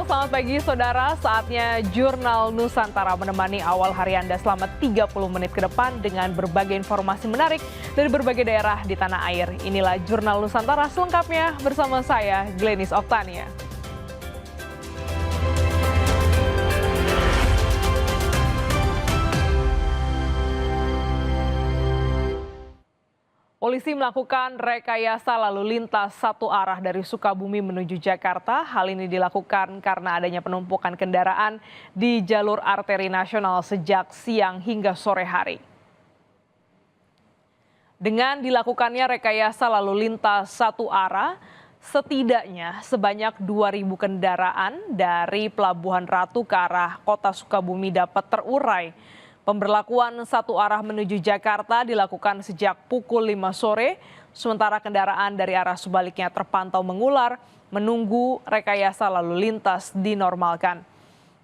selamat pagi saudara. Saatnya Jurnal Nusantara menemani awal hari Anda selama 30 menit ke depan dengan berbagai informasi menarik dari berbagai daerah di tanah air. Inilah Jurnal Nusantara selengkapnya bersama saya, Glenis Oktania. Polisi melakukan rekayasa lalu lintas satu arah dari Sukabumi menuju Jakarta. Hal ini dilakukan karena adanya penumpukan kendaraan di jalur arteri nasional sejak siang hingga sore hari. Dengan dilakukannya rekayasa lalu lintas satu arah, setidaknya sebanyak 2.000 kendaraan dari Pelabuhan Ratu ke arah kota Sukabumi dapat terurai. Pemberlakuan satu arah menuju Jakarta dilakukan sejak pukul 5 sore, sementara kendaraan dari arah sebaliknya terpantau mengular menunggu rekayasa lalu lintas dinormalkan.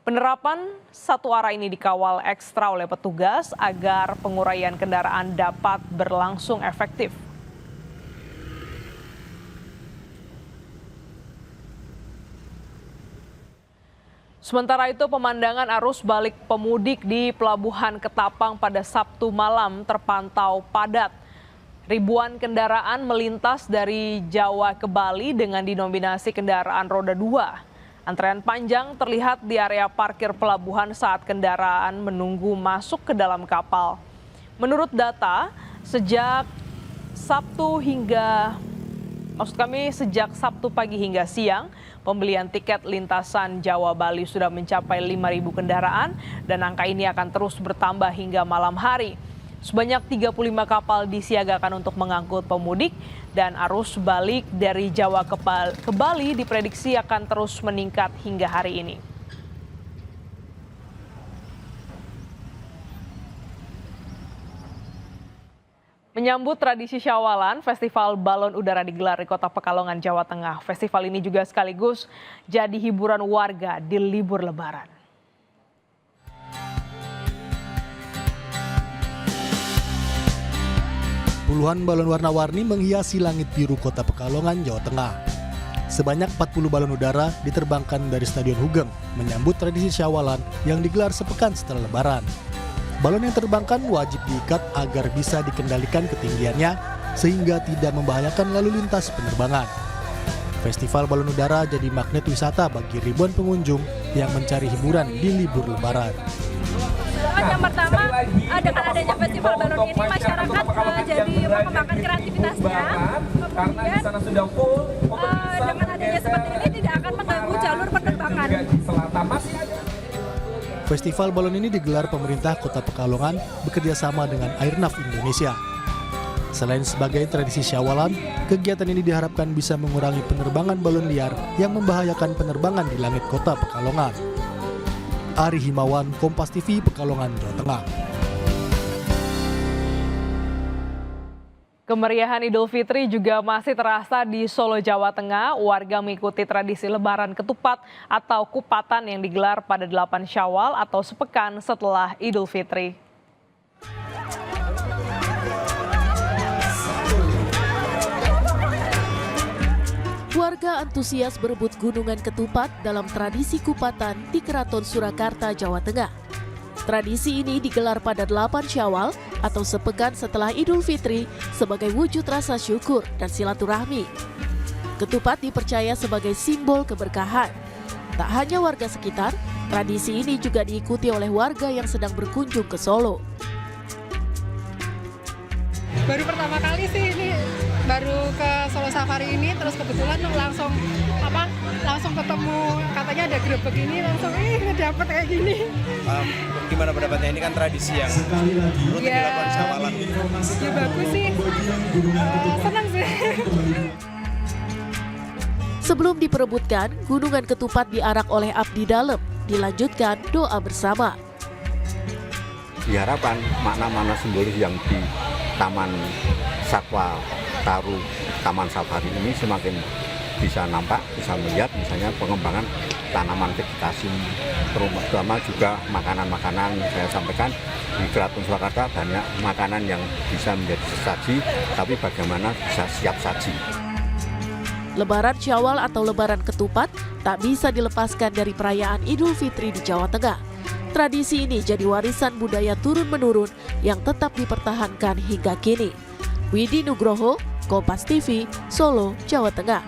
Penerapan satu arah ini dikawal ekstra oleh petugas agar penguraian kendaraan dapat berlangsung efektif. Sementara itu, pemandangan arus balik pemudik di Pelabuhan Ketapang pada Sabtu malam terpantau padat. Ribuan kendaraan melintas dari Jawa ke Bali dengan dinominasi kendaraan roda 2. Antrean panjang terlihat di area parkir pelabuhan saat kendaraan menunggu masuk ke dalam kapal. Menurut data, sejak Sabtu pagi hingga siang, pembelian tiket lintasan Jawa-Bali sudah mencapai 5.000 kendaraan dan angka ini akan terus bertambah hingga malam hari. Sebanyak 35 kapal disiagakan untuk mengangkut pemudik dan arus balik dari Jawa ke Bali diprediksi akan terus meningkat hingga hari ini. Menyambut tradisi Syawalan, Festival Balon Udara digelar di Kota Pekalongan, Jawa Tengah. Festival ini juga sekaligus jadi hiburan warga di libur Lebaran. Puluhan balon warna-warni menghiasi langit biru Kota Pekalongan, Jawa Tengah. Sebanyak 40 balon udara diterbangkan dari Stadion Hugeng menyambut tradisi Syawalan yang digelar sepekan setelah Lebaran. Balon yang terbangkan wajib diikat agar bisa dikendalikan ketinggiannya sehingga tidak membahayakan lalu lintas penerbangan. Festival balon udara jadi magnet wisata bagi ribuan pengunjung yang mencari hiburan di libur Lebaran. Yang pertama, dengan adanya festival balon ini masyarakat jadi mengembangkan kreativitasnya. Kemudian dengan adanya seperti ini tidak akan mengganggu jalur penerbangan. Festival balon ini digelar pemerintah Kota Pekalongan bekerjasama dengan Airnav Indonesia. Selain sebagai tradisi Syawalan, kegiatan ini diharapkan bisa mengurangi penerbangan balon liar yang membahayakan penerbangan di langit Kota Pekalongan. Ari Himawan, Kompas TV, Pekalongan, Jawa Tengah. Kemeriahan Idul Fitri juga masih terasa di Solo, Jawa Tengah. Warga mengikuti tradisi Lebaran Ketupat atau Kupatan yang digelar pada 8 Syawal atau sepekan setelah Idul Fitri. Warga antusias berebut gunungan ketupat dalam tradisi Kupatan di Keraton Surakarta, Jawa Tengah. Tradisi ini digelar pada 8 Syawal atau sepekan setelah Idul Fitri sebagai wujud rasa syukur dan silaturahmi. Ketupat dipercaya sebagai simbol keberkahan. Tak hanya warga sekitar, tradisi ini juga diikuti oleh warga yang sedang berkunjung ke Solo. Baru pertama kali sih ini, baru ke Solo Safari ini, terus kebetulan langsung ketemu, katanya ada gerobak ini, langsung dapet kayak gini. Gimana pendapatnya, ini kan tradisi yang rutin dilakukan Syawalan? Ya bagus sih, senang sih. Sebelum diperebutkan, gunungan ketupat diarak oleh abdi dalem, dilanjutkan doa bersama. Diharapkan makna-makna simbolis yang di Taman Satwa Taru Taman Safari ini semakin bisa nampak, bisa melihat misalnya pengembangan tanaman vegetasi, terutama juga makanan-makanan. Saya sampaikan di Keraton Surakarta banyak makanan yang bisa menjadi sesaji, tapi bagaimana bisa siap saji. Lebaran Syawal atau Lebaran Ketupat tak bisa dilepaskan dari perayaan Idul Fitri di Jawa Tengah. Tradisi ini jadi warisan budaya turun-menurun yang tetap dipertahankan hingga kini. Widi Nugroho, Kompas TV, Solo, Jawa Tengah.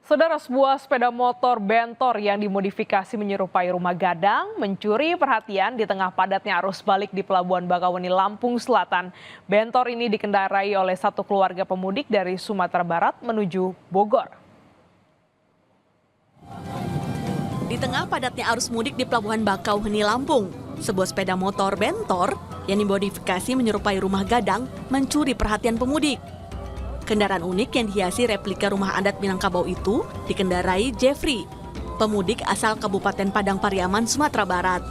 Saudara, sebuah sepeda motor bentor yang dimodifikasi menyerupai rumah gadang mencuri perhatian di tengah padatnya arus balik di Pelabuhan Bakauheni, Lampung Selatan. Bentor ini dikendarai oleh satu keluarga pemudik dari Sumatera Barat menuju Bogor. Di tengah padatnya arus mudik di Pelabuhan Bakauheni, Lampung, sebuah sepeda motor bentor yang dimodifikasi menyerupai rumah gadang mencuri perhatian pemudik. Kendaraan unik yang dihiasi replika rumah adat Minangkabau itu dikendarai Jeffrey, pemudik asal Kabupaten Padang Pariaman, Sumatera Barat.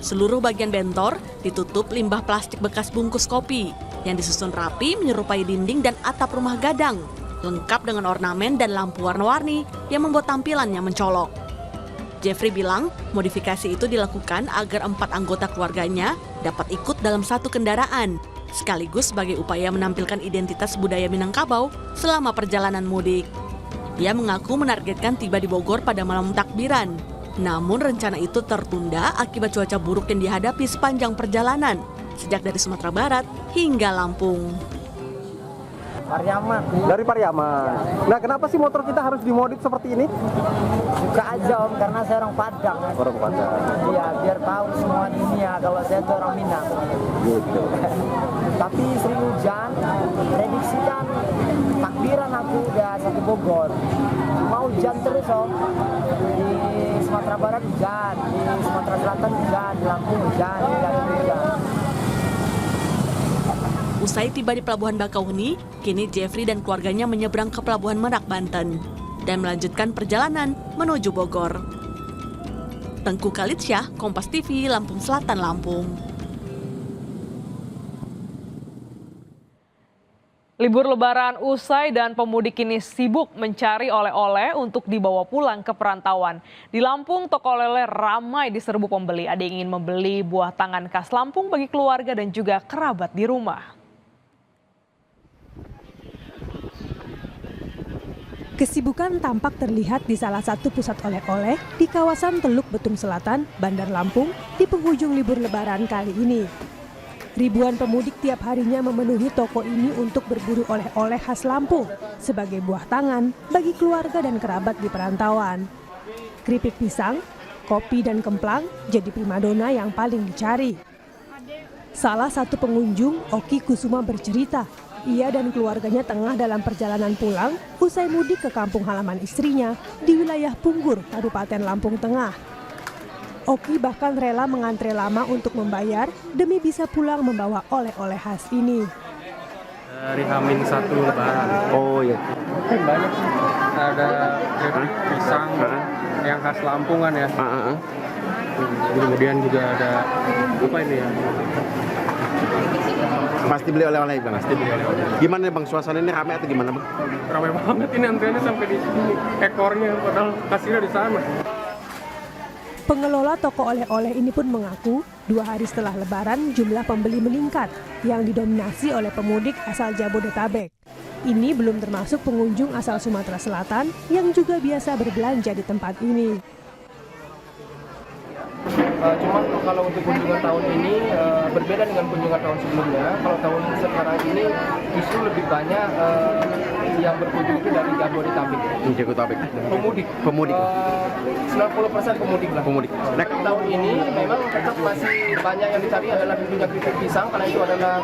Seluruh bagian bentor ditutup limbah plastik bekas bungkus kopi yang disusun rapi menyerupai dinding dan atap rumah gadang, lengkap dengan ornamen dan lampu warna-warni yang membuat tampilannya mencolok. Jeffrey bilang modifikasi itu dilakukan agar 4 anggota keluarganya dapat ikut dalam satu kendaraan, sekaligus sebagai upaya menampilkan identitas budaya Minangkabau selama perjalanan mudik. Dia mengaku menargetkan tiba di Bogor pada malam takbiran. Namun rencana itu tertunda akibat cuaca buruk yang dihadapi sepanjang perjalanan, sejak dari Sumatera Barat hingga Lampung. Pariaman. Dari Pariaman. Nah, kenapa sih motor kita harus dimodif seperti ini? Suka aja Om, karena saya orang Padang. Orang Padang. Iya, biar tahu semua dunia kalau saya itu orang Minang. Gitu. Tapi sering hujan, prediksikan takbiran aku udah sampai Bogor. Mau hujan terus Om. Di Sumatera Barat hujan, di Sumatera Selatan hujan, di Lampung hujan, hujan. Usai tiba di Pelabuhan Bakauheni, kini Jeffrey dan keluarganya menyeberang ke Pelabuhan Merak, Banten dan melanjutkan perjalanan menuju Bogor. Tengku Khalidsyah, Kompas TV, Lampung Selatan, Lampung. Libur Lebaran usai dan pemudik kini sibuk mencari oleh-oleh untuk dibawa pulang ke perantauan. Di Lampung, toko oleh-oleh ramai diserbu pembeli. Ada yang ingin membeli buah tangan khas Lampung bagi keluarga dan juga kerabat di rumah. Kesibukan tampak terlihat di salah satu pusat oleh-oleh di kawasan Teluk Betung Selatan, Bandar Lampung, di penghujung libur Lebaran kali ini. Ribuan pemudik tiap harinya memenuhi toko ini untuk berburu oleh-oleh khas Lampung sebagai buah tangan bagi keluarga dan kerabat di perantauan. Keripik pisang, kopi dan kemplang jadi primadona yang paling dicari. Salah satu pengunjung, Oki Kusuma, bercerita, ia dan keluarganya tengah dalam perjalanan pulang usai mudik ke kampung halaman istrinya di wilayah Punggur, Kabupaten Lampung Tengah. Oki bahkan rela mengantre lama untuk membayar demi bisa pulang membawa oleh-oleh khas ini. Dari H-1 Lebaran. Oh iya. Banyak sih. Ada keripik pisang yang khas Lampung kan ya. Kemudian juga ada apa ini ya? Pasti beli oleh-oleh Bang. Pasti beli oleh-oleh. Gimana Bang, suasana ini ramai atau gimana Bang? Ramai banget ini antriannya sampai di sini. Ekornya padahal kasirnya di sana. Pengelola toko oleh-oleh ini pun mengaku 2 hari setelah Lebaran jumlah pembeli meningkat yang didominasi oleh pemudik asal Jabodetabek. Ini belum termasuk pengunjung asal Sumatera Selatan yang juga biasa berbelanja di tempat ini. Cuma kalau untuk kunjungan tahun ini berbeda dengan kunjungan tahun sebelumnya. Kalau tahun sekarang ini justru lebih banyak yang berkunjung itu dari Jabodetabek. Jabodetabek. Pemudik. 90% pemudik lah. Nah, tahun ini memang tetap masih banyak yang dicari adalah tentunya keripik pisang karena itu adalah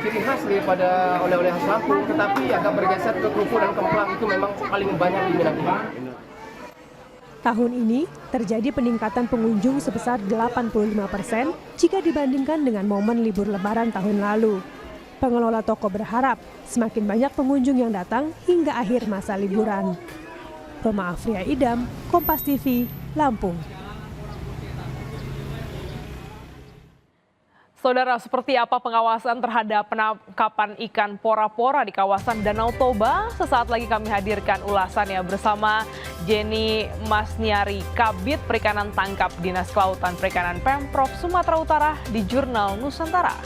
ciri khas daripada oleh-oleh khas Lampung. Tetapi agak bergeser ke kerupuk dan kemplang itu memang paling banyak diminati. Tahun ini terjadi peningkatan pengunjung sebesar 85% jika dibandingkan dengan momen libur Lebaran tahun lalu. Pengelola toko berharap semakin banyak pengunjung yang datang hingga akhir masa liburan. Roma Afria Idam, Kompas TV, Lampung. Saudara, seperti apa pengawasan terhadap penangkapan ikan pora-pora di kawasan Danau Toba? Sesaat lagi kami hadirkan ulasannya bersama Jenny Masniari, Kabid Perikanan Tangkap Dinas Kelautan Perikanan Pemprov Sumatera Utara di Jurnal Nusantara.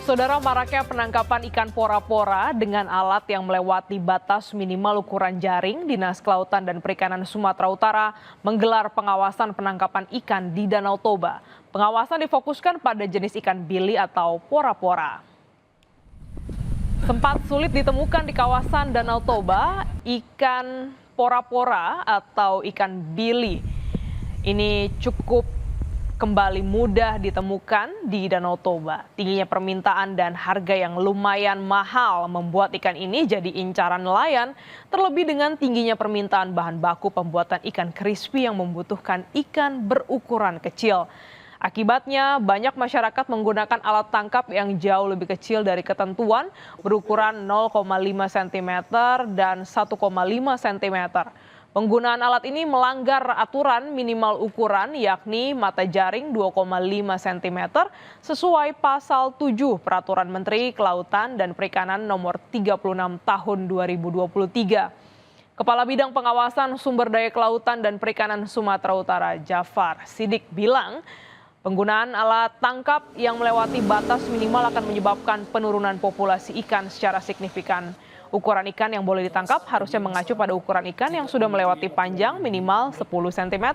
Saudara, maraknya penangkapan ikan pora-pora dengan alat yang melewati batas minimal ukuran jaring, Dinas Kelautan dan Perikanan Sumatera Utara menggelar pengawasan penangkapan ikan di Danau Toba. Pengawasan difokuskan pada jenis ikan bili atau pora-pora. Sempat sulit ditemukan di kawasan Danau Toba ikan pora-pora atau ikan bili. Ini cukup kembali mudah ditemukan di Danau Toba. Tingginya permintaan dan harga yang lumayan mahal membuat ikan ini jadi incaran nelayan, terlebih dengan tingginya permintaan bahan baku pembuatan ikan crispy yang membutuhkan ikan berukuran kecil. Akibatnya banyak masyarakat menggunakan alat tangkap yang jauh lebih kecil dari ketentuan berukuran 0,5 cm dan 1,5 cm. Penggunaan alat ini melanggar aturan minimal ukuran yakni mata jaring 2,5 cm sesuai pasal 7 Peraturan Menteri Kelautan dan Perikanan nomor 36 tahun 2023. Kepala Bidang Pengawasan Sumber Daya Kelautan dan Perikanan Sumatera Utara Jafar Sidik bilang, penggunaan alat tangkap yang melewati batas minimal akan menyebabkan penurunan populasi ikan secara signifikan. Ukuran ikan yang boleh ditangkap harusnya mengacu pada ukuran ikan yang sudah melewati panjang minimal 10 cm.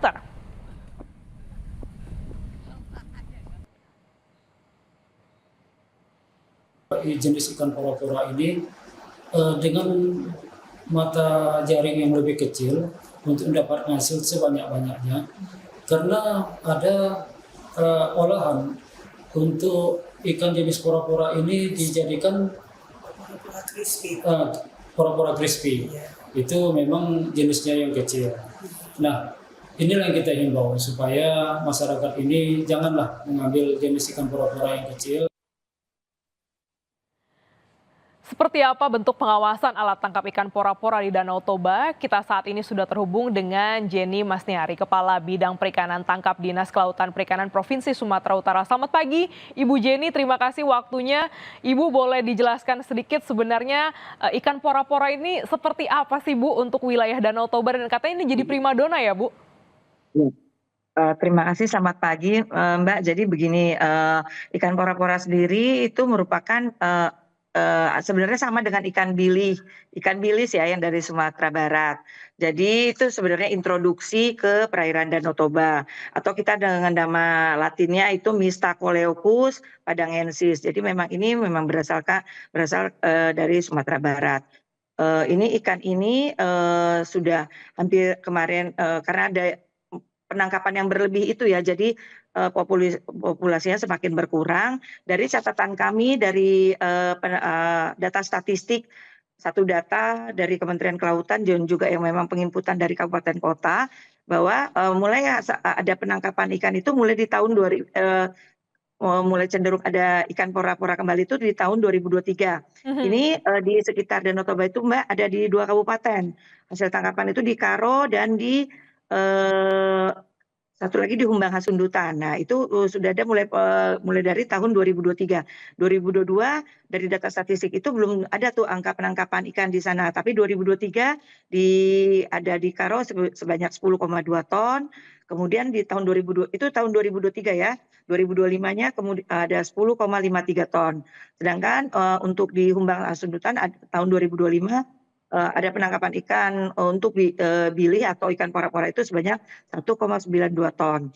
Jenis ikan pora-pora ini dengan mata jaring yang lebih kecil untuk mendapat hasil sebanyak-banyaknya, karena ada olahan untuk ikan jenis pora-pora ini dijadikan pora-pora crispy. Itu memang jenisnya yang kecil. Nah, inilah yang kita himbau supaya masyarakat ini janganlah mengambil jenis ikan pora-pora yang kecil. Seperti apa bentuk pengawasan alat tangkap ikan pora-pora di Danau Toba? Kita saat ini sudah terhubung dengan Jenny Masniari, Kepala Bidang Perikanan Tangkap Dinas Kelautan Perikanan Provinsi Sumatera Utara. Selamat pagi, Ibu Jenny. Terima kasih waktunya. Ibu boleh dijelaskan sedikit sebenarnya ikan pora-pora ini seperti apa sih, Bu, untuk wilayah Danau Toba? Dan katanya ini jadi primadona ya, Bu? Terima kasih, selamat pagi Mbak. Jadi begini, ikan pora-pora sendiri itu merupakan sebenarnya sama dengan ikan bilis ya yang dari Sumatera Barat. Jadi itu sebenarnya introduksi ke perairan Danau Toba, atau kita dengan nama latinnya itu Mistacoleocus padangensis. Jadi memang ini memang berasal dari Sumatera Barat. Ini ikan ini sudah hampir kemarin karena ada penangkapan yang berlebih itu ya, jadi populasinya semakin berkurang. Dari catatan kami dari data statistik, satu data dari Kementerian Kelautan dan juga yang memang penginputan dari kabupaten kota, bahwa mulai ada penangkapan ikan itu mulai di tahun mulai cenderung ada ikan pora-pora kembali itu di tahun 2023. Ini di sekitar Danau Toba itu Mbak ada di 2 kabupaten. Hasil tangkapan itu di Karo dan di satu lagi di Humbang Hasundutan. Nah, itu sudah ada mulai dari tahun 2023. 2022 dari data statistik itu belum ada tuh angka penangkapan ikan di sana. Tapi 2023 ada di Karo sebanyak 10,2 ton. Kemudian di tahun 2002 itu tahun 2023 ya. 2025-nya kemudian ada 10,53 ton. Sedangkan untuk di Humbang Hasundutan tahun 2025 ada penangkapan ikan untuk bilih atau ikan pora-pora itu sebanyak 1,92 ton.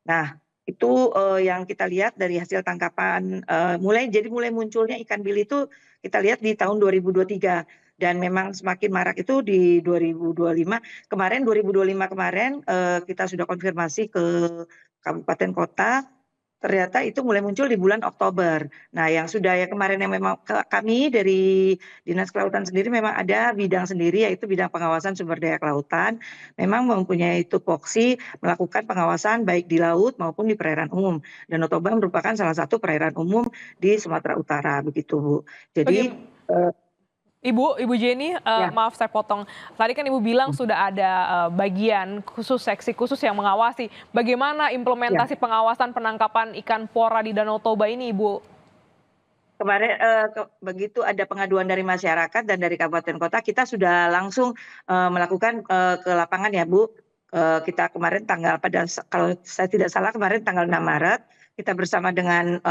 Nah, itu yang kita lihat dari hasil tangkapan mulai munculnya ikan bilih itu kita lihat di tahun 2023 dan memang semakin marak itu di 2025. Kemarin 2025 kemarin kita sudah konfirmasi ke kabupaten kota. Ternyata itu mulai muncul di bulan Oktober. Nah, yang sudah ya kemarin yang memang kami dari Dinas Kelautan sendiri memang ada bidang sendiri yaitu bidang pengawasan sumber daya kelautan. Memang mempunyai tupoksi melakukan pengawasan baik di laut maupun di perairan umum. Danau Toba merupakan salah satu perairan umum di Sumatera Utara begitu, Bu. Jadi Ibu Jenny, maaf saya potong. Tadi kan Ibu bilang sudah ada bagian khusus, seksi khusus yang mengawasi. Bagaimana implementasi pengawasan penangkapan ikan pora di Danau Toba ini, Ibu? Kemarin begitu ada pengaduan dari masyarakat dan dari kabupaten kota, kita sudah langsung melakukan ke lapangan ya Bu. Kita kemarin kalau saya tidak salah kemarin tanggal 6 Maret kita bersama dengan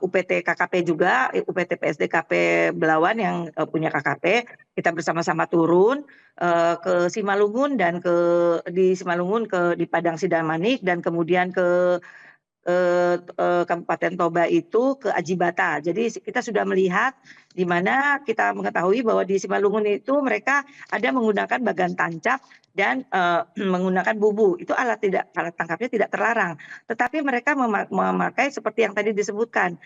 UPT KKP juga, UPT PSDKP Belawan yang punya KKP, kita bersama-sama turun ke Simalungun dan di Simalungun di Padang Sidamanik dan kemudian ke Kabupaten Toba itu ke Ajibata. Jadi kita sudah melihat di mana kita mengetahui bahwa di Simalungun itu mereka ada menggunakan bagan tancap dan menggunakan bubu. Itu alat tangkapnya tidak terlarang. Tetapi mereka memakai seperti yang tadi disebutkan,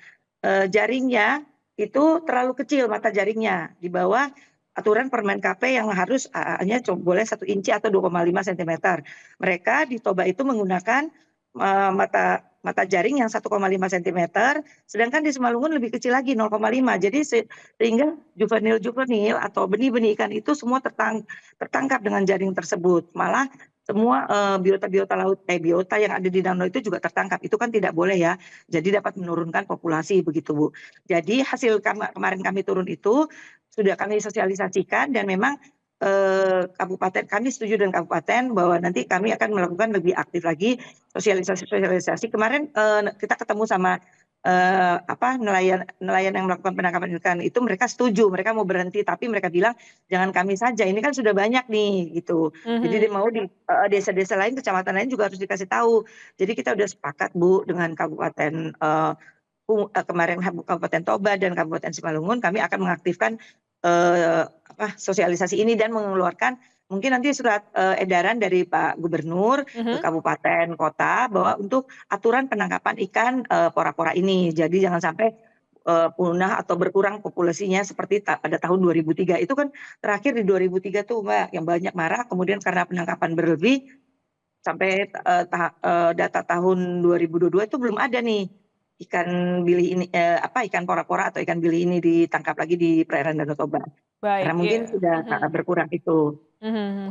jaringnya itu terlalu kecil, mata jaringnya di bawah aturan Permen KP yang harus hanya boleh 1 inci atau 2,5 cm. Mereka di Toba itu menggunakan mata jaring yang 1,5 cm, sedangkan di Simalungun lebih kecil lagi 0,5. Jadi sehingga juvenil atau benih-benih ikan itu semua tertangkap dengan jaring tersebut. Malah semua biota laut, biota yang ada di danau itu juga tertangkap. Itu kan tidak boleh ya. Jadi dapat menurunkan populasi begitu, Bu. Jadi hasil kemarin kami turun itu sudah kami sosialisasikan dan memang kabupaten, kami setuju dengan kabupaten bahwa nanti kami akan melakukan lebih aktif lagi sosialisasi. Kemarin kita ketemu sama nelayan yang melakukan penangkapan ikan itu, mereka setuju, mereka mau berhenti, tapi mereka bilang jangan kami saja, ini kan sudah banyak nih gitu. Jadi mau di desa-desa lain, kecamatan lain juga harus dikasih tahu. Jadi kita udah sepakat, Bu, dengan kabupaten kemarin Kabupaten Toba dan Kabupaten Simalungun, kami akan mengaktifkan sosialisasi ini dan mengeluarkan mungkin nanti surat edaran dari Pak Gubernur ke kabupaten kota bahwa untuk aturan penangkapan ikan pora-pora ini. Jadi jangan sampai punah atau berkurang populasinya seperti pada tahun 2003. Itu kan terakhir di 2003 tuh, Mbak, yang banyak marah, kemudian karena penangkapan berlebih sampai data tahun 2022 itu belum ada nih ikan bili ini ikan pora-pora atau ikan bili ini ditangkap lagi di perairan Danau Toba. Baik, karena mungkin sudah berkurang itu.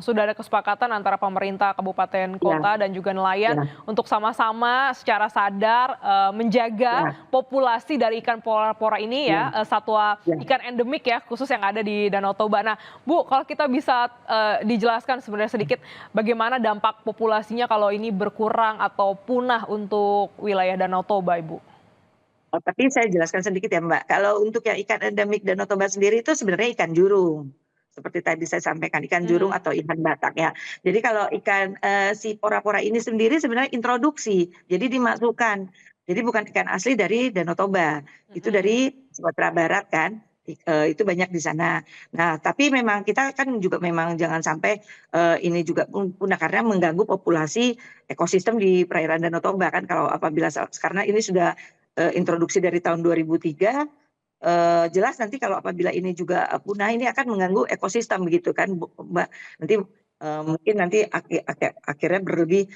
Sudah ada kesepakatan antara pemerintah kabupaten kota dan juga nelayan untuk sama-sama secara sadar menjaga populasi dari ikan pora-pora ini satwa ikan endemik ya, khusus yang ada di Danau Toba. Nah, Bu, kalau kita bisa dijelaskan sebenarnya sedikit bagaimana dampak populasinya kalau ini berkurang atau punah untuk wilayah Danau Toba, Ibu? Tapi saya jelaskan sedikit ya, Mbak. Kalau untuk yang ikan endemik Danau Toba sendiri itu sebenarnya ikan jurung. Seperti tadi saya sampaikan, ikan jurung atau ikan batak ya. Jadi kalau ikan si pora-pora ini sendiri sebenarnya introduksi. Jadi dimasukkan. Jadi bukan ikan asli dari Danau Toba. Itu dari Sumatera Barat kan. Itu banyak di sana. Nah, tapi memang kita kan juga memang jangan sampai ini juga punah karena mengganggu populasi ekosistem di perairan Danau Toba kan, kalau apabila karena ini sudah introduksi dari tahun 2003, jelas nanti kalau apabila ini juga punah ini akan mengganggu ekosistem begitu kan, Mbak. Nanti mungkin nanti akhirnya berlebih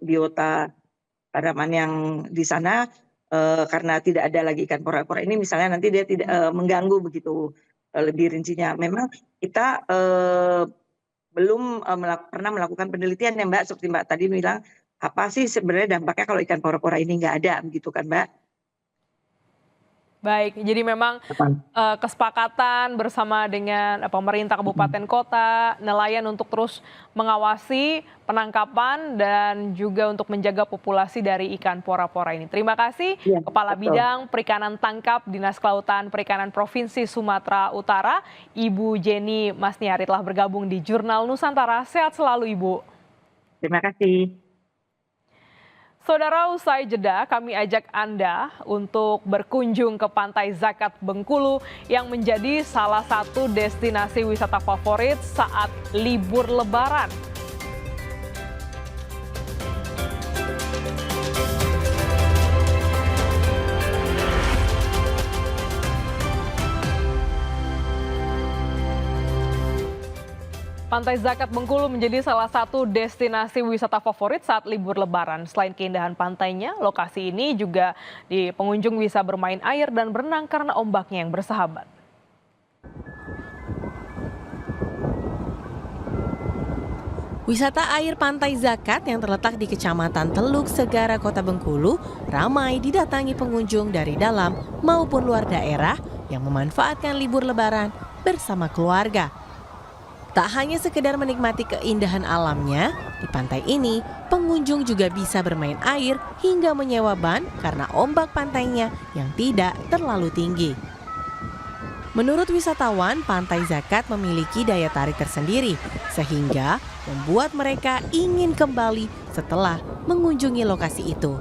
biota tanaman yang di sana karena tidak ada lagi ikan pora-pora ini misalnya, nanti dia tidak mengganggu begitu lebih rincinya. Memang kita belum pernah melakukan penelitian ya, Mbak, seperti Mbak tadi bilang, apa sih sebenarnya dampaknya kalau ikan pora-pora ini nggak ada begitu kan, Mbak? Baik, jadi memang kesepakatan bersama dengan pemerintah kabupaten kota, nelayan untuk terus mengawasi penangkapan dan juga untuk menjaga populasi dari ikan pora-pora ini. Terima kasih Kepala Bidang Perikanan Tangkap Dinas Kelautan Perikanan Provinsi Sumatera Utara, Ibu Jenny Masniari telah bergabung di Jurnal Nusantara. Sehat selalu, Ibu. Terima kasih. Saudara, usai jeda kami ajak Anda untuk berkunjung ke Pantai Zakat Bengkulu yang menjadi salah satu destinasi wisata favorit saat libur Lebaran. Pantai Zakat Bengkulu menjadi salah satu destinasi wisata favorit saat libur Lebaran. Selain keindahan pantainya, lokasi ini juga di pengunjung bisa bermain air dan berenang karena ombaknya yang bersahabat. Wisata air Pantai Zakat yang terletak di Kecamatan Teluk Segara, Kota Bengkulu, ramai didatangi pengunjung dari dalam maupun luar daerah yang memanfaatkan libur Lebaran bersama keluarga. Tak hanya sekedar menikmati keindahan alamnya, di pantai ini pengunjung juga bisa bermain air hingga menyewa ban karena ombak pantainya yang tidak terlalu tinggi. Menurut wisatawan, Pantai Zakat memiliki daya tarik tersendiri sehingga membuat mereka ingin kembali setelah mengunjungi lokasi itu.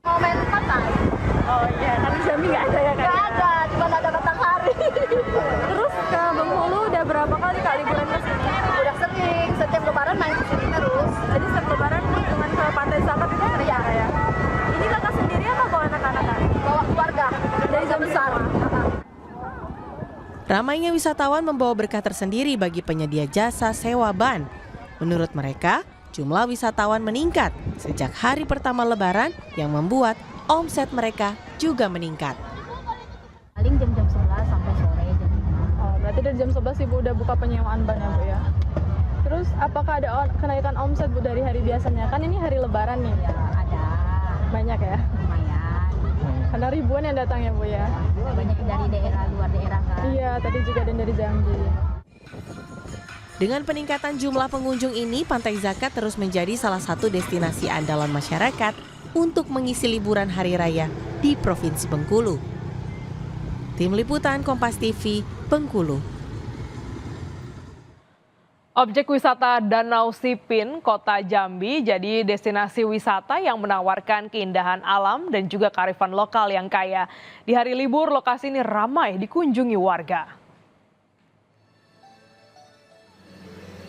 Mau main pantai? Oh iya, kan di Jambi nggak ada ya kan? Nggak ada, cuma ada matahari. Terus ke Bengkulu udah berapa kali Kak liburan ke sini? Udah sering, setiap lebaran main ke sini terus. Jadi setiap lebaran kunjungan ke Pantai Zakat itu sering ya? Ini kakak sendiri apa bawa anak-anak? Bawa keluarga, dari jam besar. Ramainya wisatawan membawa berkah tersendiri bagi penyedia jasa sewa ban. Menurut mereka, jumlah wisatawan meningkat sejak hari pertama Lebaran yang membuat omset mereka juga meningkat. Paling jam-jam 11 sampai sore jam 5. Oh, berarti dari jam 11 Ibu udah buka penyewaan ban ya Bu ya? Terus apakah ada kenaikan omset Bu dari hari biasanya? Kan ini hari Lebaran nih. Ya, ada. Banyak ya? Lumayan. Karena ribuan yang datang ya Bu ya? Banyak dari daerah, luar daerah kan? Iya, tadi juga ada dari Jambi. Dengan peningkatan jumlah pengunjung ini, Pantai Zakat terus menjadi salah satu destinasi andalan masyarakat untuk mengisi liburan hari raya di Provinsi Bengkulu. Tim Liputan Kompas TV, Bengkulu. Objek wisata Danau Sipin, Kota Jambi jadi destinasi wisata yang menawarkan keindahan alam dan juga kearifan lokal yang kaya. Di hari libur, lokasi ini ramai dikunjungi warga.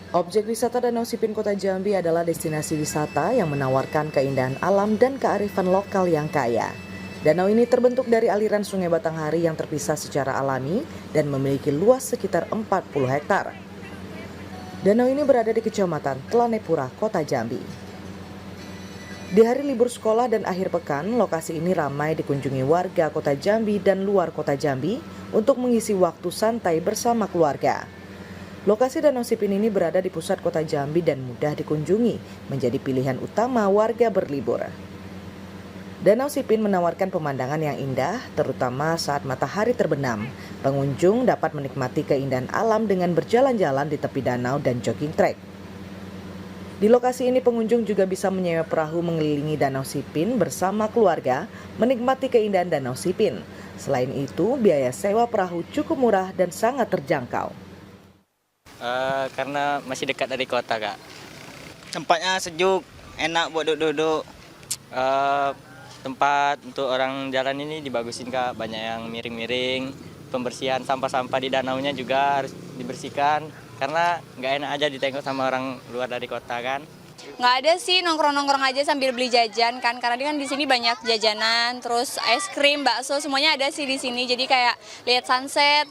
Objek wisata Danau Sipin Kota Jambi adalah destinasi wisata yang menawarkan keindahan alam dan kearifan lokal yang kaya. Danau ini terbentuk dari aliran Sungai Batanghari yang terpisah secara alami dan memiliki luas sekitar 40 hektar. Danau ini berada di Kecamatan Telanepura, Kota Jambi. Di hari libur sekolah dan akhir pekan, lokasi ini ramai dikunjungi warga Kota Jambi dan luar Kota Jambi untuk mengisi waktu santai bersama keluarga. Lokasi Danau Sipin ini berada di pusat Kota Jambi dan mudah dikunjungi, menjadi pilihan utama warga berlibur. Danau Sipin menawarkan pemandangan yang indah, terutama saat matahari terbenam. Pengunjung dapat menikmati keindahan alam dengan berjalan-jalan di tepi danau dan jogging track. Di lokasi ini pengunjung juga bisa menyewa perahu mengelilingi Danau Sipin bersama keluarga, menikmati keindahan Danau Sipin. Selain itu, biaya sewa perahu cukup murah dan sangat terjangkau. Karena masih dekat dari kota, Kak. Tempatnya sejuk, enak buat duduk-duduk. Tempat untuk orang jalan ini dibagusin, Kak. Banyak yang miring-miring. Pembersihan sampah-sampah di danaunya juga harus dibersihkan. Karena nggak enak aja ditengok sama orang luar dari kota kan. Nggak ada sih, nongkrong-nongkrong aja sambil beli jajan kan. Karena kan di sini banyak jajanan, terus es krim, bakso, semuanya ada sih di sini. Jadi kayak lihat sunset,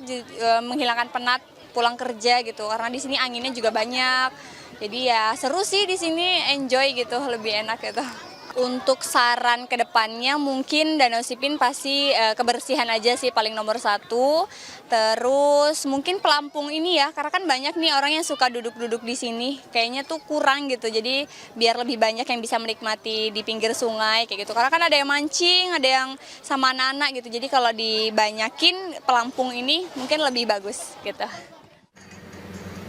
menghilangkan penat pulang kerja gitu. Karena di sini anginnya juga banyak. Jadi ya seru sih di sini, enjoy gitu, lebih enak gitu. Untuk saran ke depannya mungkin Danau Sipin pasti kebersihan aja sih paling nomor 1. Terus mungkin pelampung ini ya, karena kan banyak nih orang yang suka duduk-duduk di sini. Kayaknya tuh kurang gitu, jadi biar lebih banyak yang bisa menikmati di pinggir sungai kayak gitu. Karena kan ada yang mancing, ada yang sama anak-anak gitu. Jadi kalau dibanyakin pelampung ini mungkin lebih bagus gitu.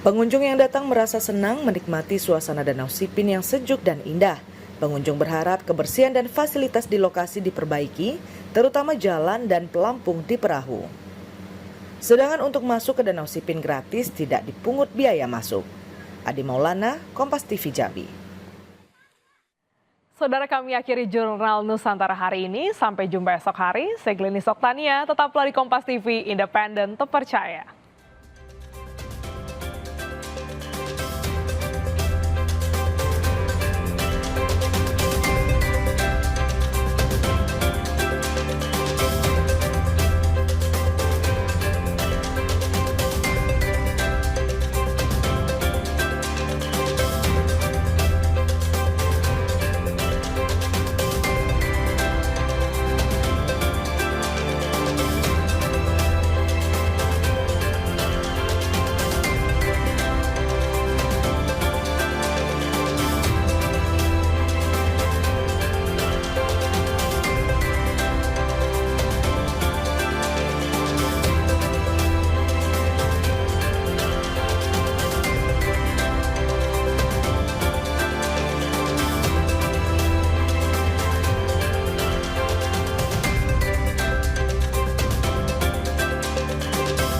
Pengunjung yang datang merasa senang menikmati suasana Danau Sipin yang sejuk dan indah. Pengunjung berharap kebersihan dan fasilitas di lokasi diperbaiki, terutama jalan dan pelampung di perahu. Sedangkan untuk masuk ke Danau Sipin gratis, tidak dipungut biaya masuk. Adi Maulana, Kompas TV Jambi. Saudara, kami akhiri Jurnal Nusantara hari ini. Sampai jumpa esok hari. Saya Glenis Oktania, tetaplah di Kompas TV, independen, terpercaya.